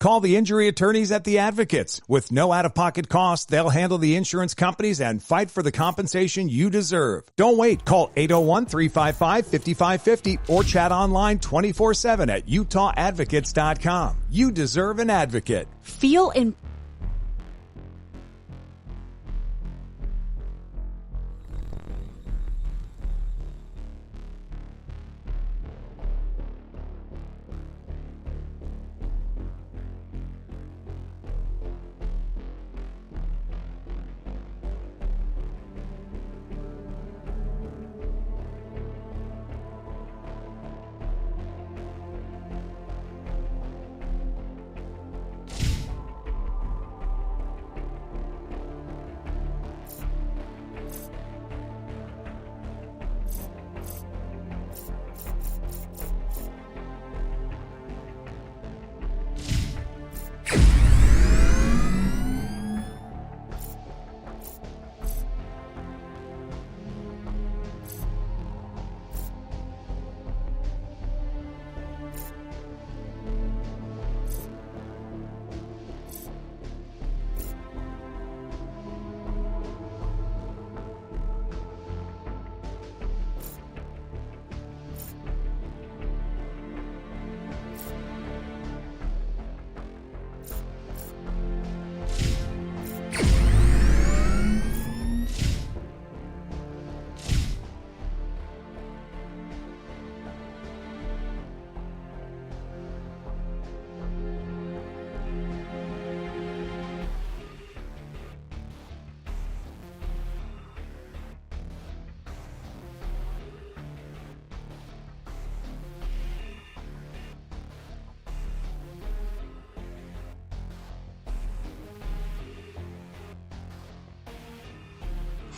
Call the injury attorneys at The Advocates. With no out-of-pocket costs, they'll handle the insurance companies and fight for the compensation you deserve. Don't wait. Call 801-355-5550 or chat online 24/7 at utahadvocates.com. You deserve an advocate. Feel in...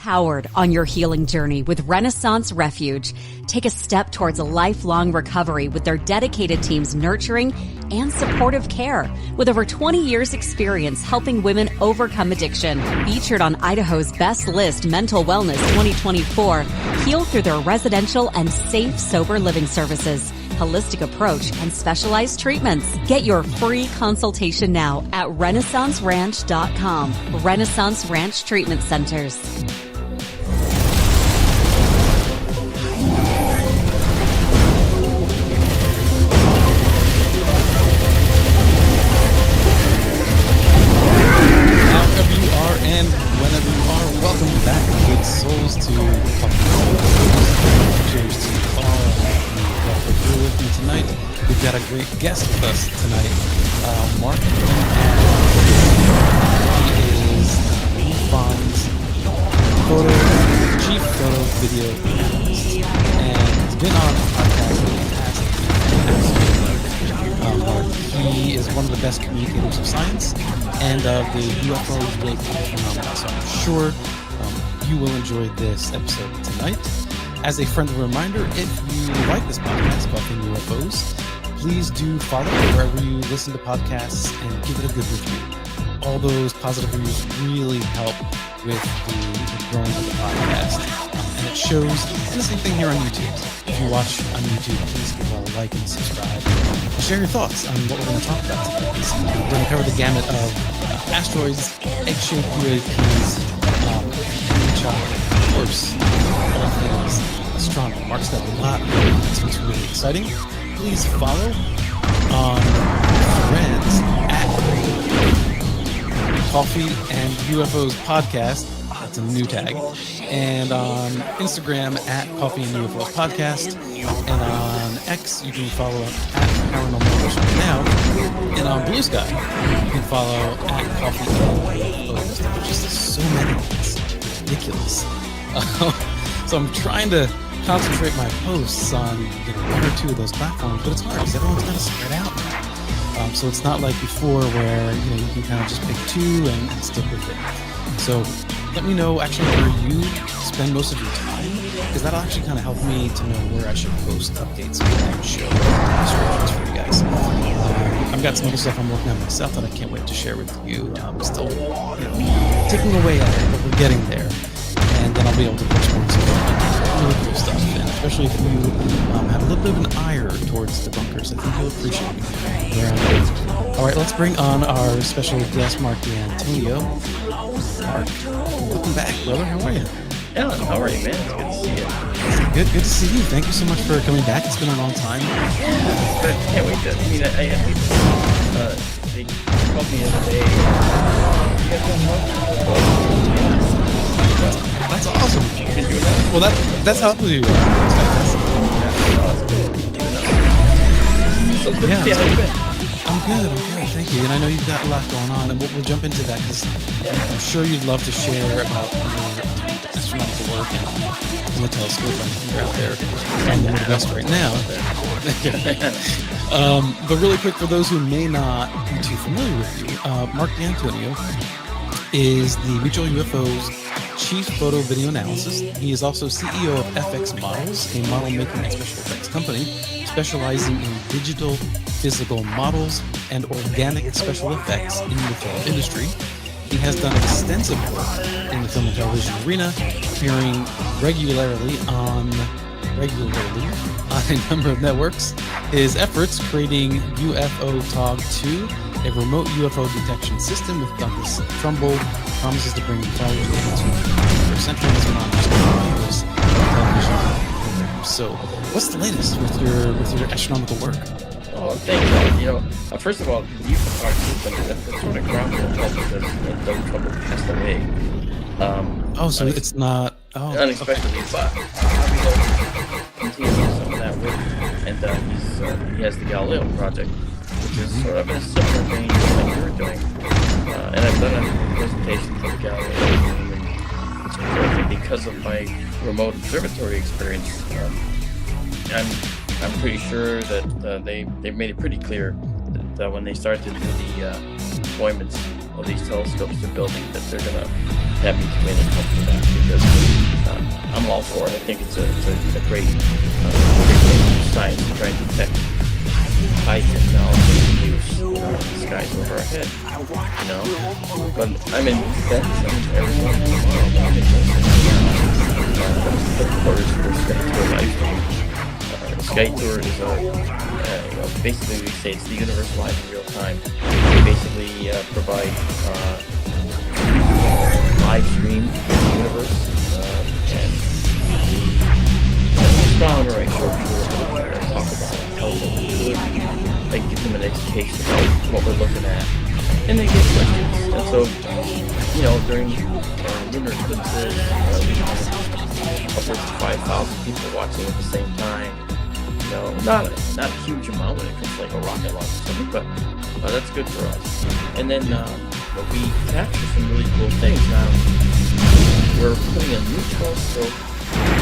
Howard on your healing journey with Renaissance Refuge. Take a step towards a lifelong recovery with their dedicated team's nurturing and supportive care. With over 20 years experience helping women overcome addiction. Featured on Idaho's Best List Mental Wellness 2024, heal through their residential and safe, sober living services, holistic approach, and specialized treatments. Get your free consultation now at RenaissanceRanch.com. Renaissance Ranch Treatment Centers. Got a great guest with us tonight, Mark. He is Bond's chief photo video analyst, and he's been on the podcast in the past. He is one of the best communicators of science and of the UFO-related phenomena, so I'm sure you will enjoy this episode tonight. As a friendly reminder, if you like this podcast about UFOs, please do follow wherever you listen to podcasts and give it a good review. All those positive reviews really help with the growing of the podcast. And it shows, and the same thing here on YouTube. If you watch on YouTube, please give a like and subscribe. Share your thoughts on what we're going to talk about today. We're going to cover the gamut of asteroids, egg-shaped UAPs, of course, all things astronomy. Mark's got a lot, so it's really exciting. Please follow on Threads at Coffee and UFOs Podcast. That's a new tag. And on Instagram at Coffee and UFOs Podcast. And on X, you can follow at Paranormal Ocean Now. And on Blue Sky, you can follow at Coffee and UFOs. There's just so many. It's ridiculous. So I'm trying to concentrate my posts on one or two of those platforms, but it's hard because everyone's kind of spread out now. So it's not like before where you can kind of just pick two and stick with it. So let me know actually where you spend most of your time, because that'll actually kind of help me to know where I should post updates and show instructions for you guys. I've got some other stuff I'm working on myself that I can't wait to share with you. I'm still ticking away at it, but we're getting there. And then I'll be able to push more into really cool stuff. And especially if you have a little bit of an ire towards debunkers, I think you'll appreciate me. All right, let's bring on our special guest, Mark D'Antonio. Mark, welcome back, brother. How are you? Alan, how are you, man? It's good to see you. Good to see you. Thank you so much for coming back. It's been a long time. But can't wait to. I mean, I had people. They called me the other day. You guys done what? That's awesome. Can you do that? Well, that's how we do. So good Yeah, to see how you been. I'm good. Thank you. And I know you've got a lot going on, and we'll jump into that because I'm sure you'd love to share about your astronomical work and the telescope you're out there in the Midwest right now. But really quick, for those who may not be too familiar with you, Mark D'Antonio is the Mutual UFO's Chief Photo Video Analysis. He is also CEO of FX Models, a model making and special effects company specializing in digital physical models and organic special effects in the film industry. He has done extensive work in the film and television arena, appearing regularly on a number of networks. His efforts creating UFO TOG 2, a remote UFO detection system with Douglas Trumbull, promises to bring far into the 21st century as non-US television programs. So, what's the latest with your astronomical work? Oh, thanks. First of all, the UFO TOG system, that's sort of groundbreaking because Doug Trumbull passed away. So it's not Unexpectedly, but continue some of that work, and he has the Galileo project, which is sort of in a similar vein to what you're doing. And I've done a presentation for the Galileo team, and it's important because of my remote observatory experience. I'm pretty sure that they've made it pretty clear that when they start to do the deployments of these telescopes to buildings, that they're gonna have me come in and help with that, because I'm all for it. I think it's a great science to try and detect high technology use in the skies over our head. But I'm in defense. Everyone the reporters for Sky Tour live stream. Sky Tour is basically we say it's the universe live in real time. We basically provide live stream the universe, and the astronomer I show people talk about how we do it. I give them an education about what we're looking at, and they get questions. And so, during lunar eclipses, we have upwards of 5,000 people watching at the same time. Not a huge amount when it comes to like a rocket launch or something, but that's good for us. And then we capture some really cool things. Now we're putting a new telescope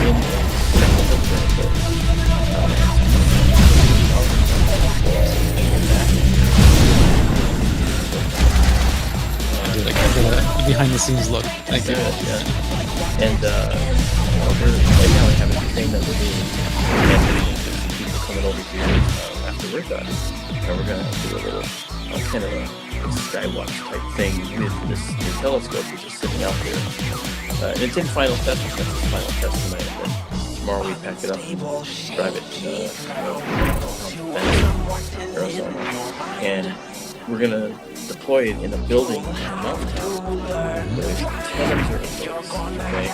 in the second observatory. I got a behind the scenes look. Thank you. Yeah. And we're right now we have a thing that we're doing. People coming over here after we're done, and we're gonna do a little kind of a skywatch type thing with this new telescope, which is sitting out there. And it's in final test. It's final test tonight. And tomorrow we pack it up and drive it to Arizona, and we're gonna deploy it in a building on a mountain. There's 10 observatories, okay?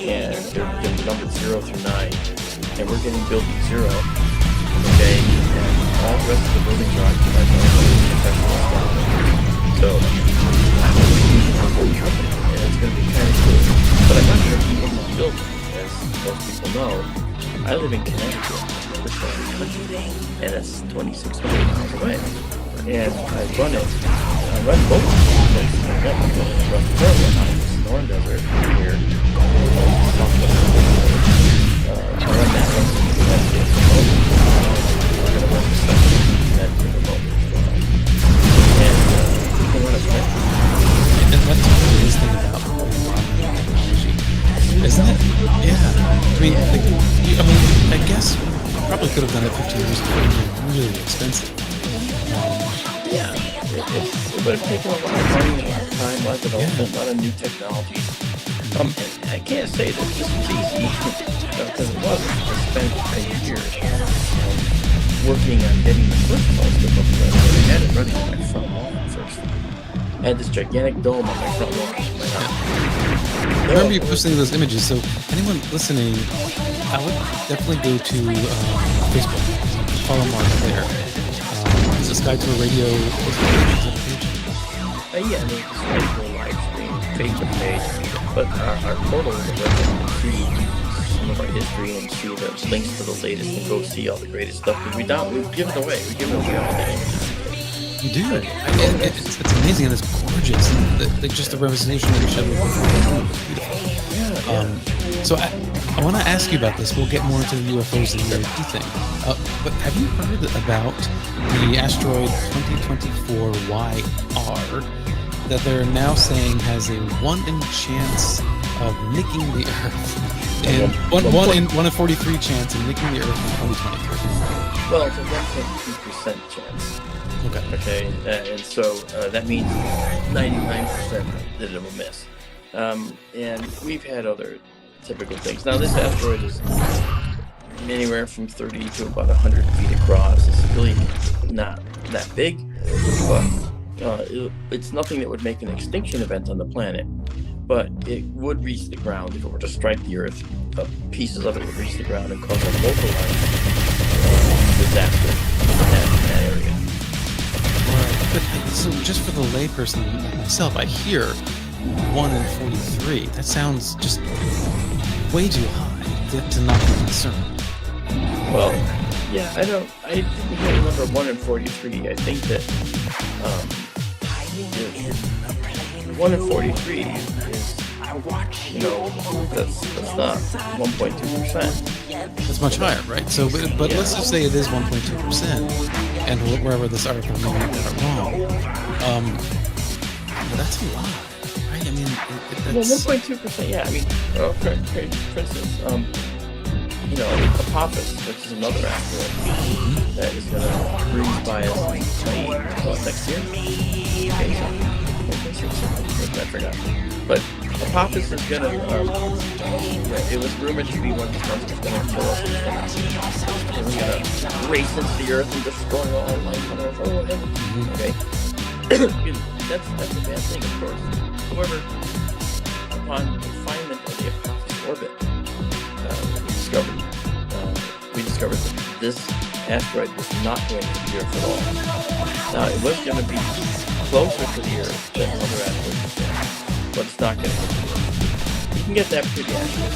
And they're numbered 0 through 9. And we're getting building 0, okay? And all the rest of the buildings are occupied by professional astronomers. So, and it's going to be kind of cool. But I'm not sure if you in that building, as most people know. I live in Connecticut, and it's 2,600 miles away. And I run both places. I run Florida out of the Sonoran Desert here. I run that one to Connecticut remote. We're going to run the second Connecticut remote. And we can run a spec. And that's what it is thing about technology, isn't it? Yeah. I guess probably could have done it 15 years ago. It was really expensive. But it's taken a lot of money, a lot of time, a lot of development, a lot of new technology. And I can't say that this was easy, because it wasn't. I spent 10 years. working on getting the first telescope up there. I had it running on my front lawn first. I had this gigantic dome on my front lawn. I remember you posting those images, so anyone listening, I would definitely go to Facebook, follow Mark there. Is this Sky Tour Radio Facebook page? Yeah, I mean, it's a live stream, Facebook page, but our portal is where you can see some of our history and see the links to the latest and go see all the greatest stuff. Because we give it away. We give it away all day. You do. It's amazing and it's gorgeous. And just the representation that you showed was beautiful. Yeah. So I want to ask you about this. We'll get more into the UFOs and the ERT thing. But have you heard about the asteroid 2024 YR that they're now saying has a 1 in chance of nicking the Earth? And 1 in 43 chance of nicking the Earth in 2023. Well, it's a 1.2% chance. Okay. And so that means 99% that it will miss. And we've had other typical things. Now, this asteroid is anywhere from 30 to about 100 feet across. It's really not that big, but it's nothing that would make an extinction event on the planet. But it would reach the ground if it were to strike the Earth. Pieces of it would reach the ground and cause a localized disaster in that area. But so just for the layperson like myself, I hear 1 in 43. That sounds just way too high to not be concerned. Well, yeah, I didn't hear the number 1 in 43. I think that 1 in 43 is, that's not 1.2%. It's much higher, right? So, but Yeah. let's just say it is 1.2%, and wherever this article maybe got it wrong. But that's a lot, right? I mean, Well, that's... 1.2%, yeah. I mean, for instance, Apophis, which is another asteroid that is going to breeze by us next year. Okay, so I forgot. But Apophis is going to, it was rumored to be one of the ones that's going to kill us. It's going to race into the Earth and destroy all life on Earth. Oh, heaven. Okay. That's a bad thing, of course. However, upon confinement of the Apophis orbit, we discovered that this asteroid was not going to the Earth at all. Now, it was going to be closer to the Earth than other asteroids, but it's not going to hit the Earth. You can get that pretty accurate.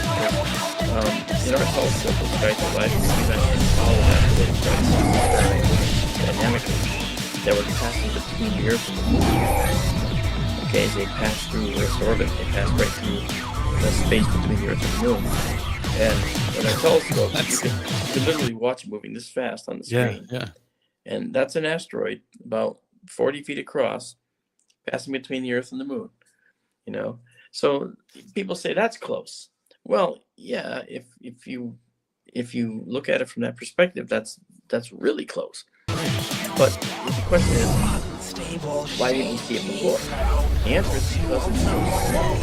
In our telescope, the Sky Tour Live, we've actually followed asteroids very dynamically that were passing between the Earth and the Moon. Okay, as they pass through Earth's orbit, they pass right through the space between the Earth and the Moon. And with our telescope, you can literally watch it moving this fast on the screen. Yeah. And that's an asteroid about 40 feet across, passing between the Earth and the Moon. So people say that's close. Well, yeah, if you look at it from that perspective, that's really close. But the question is, why didn't we see it before? The answer is because it's so small.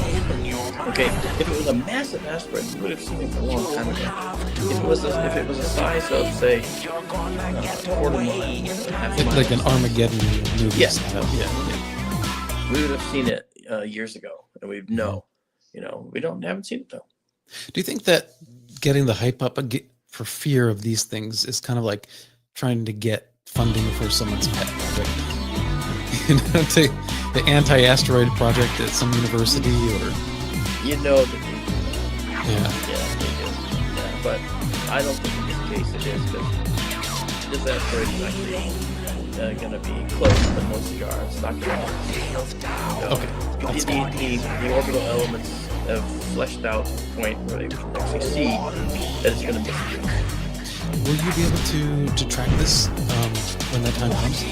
Okay, if it was a massive asteroid, we would have seen it a long time ago. If it was a size of, say, a quarter mile, half a mile, Like an Armageddon movie. Yeah. Style. Yeah. We would have seen it years ago, and we haven't seen it though. Do you think that getting the hype up for fear of these things is kind of like trying to get funding for someone's pet project? The anti-asteroid project at some university, or That they do. yeah. Yeah, they do. Yeah, but I don't think in this case it is, because this asteroid is actually going to be close to no cigar. It's not going to. Okay. The orbital elements have fleshed out to the point where they can actually see that it's going to miss the Earth. Will you be able to track this when that time comes?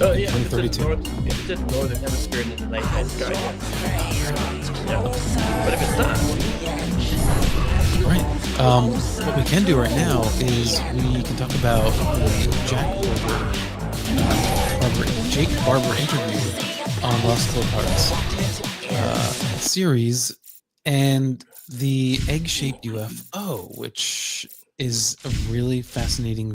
Oh yeah, if 2032. it's in the northern hemisphere and in the nighttime sky, yeah. But if it's not, Right. What we can do right now is we can talk about the Jake Barber interview on Lost Clocards series, and the egg-shaped UFO, which is a really fascinating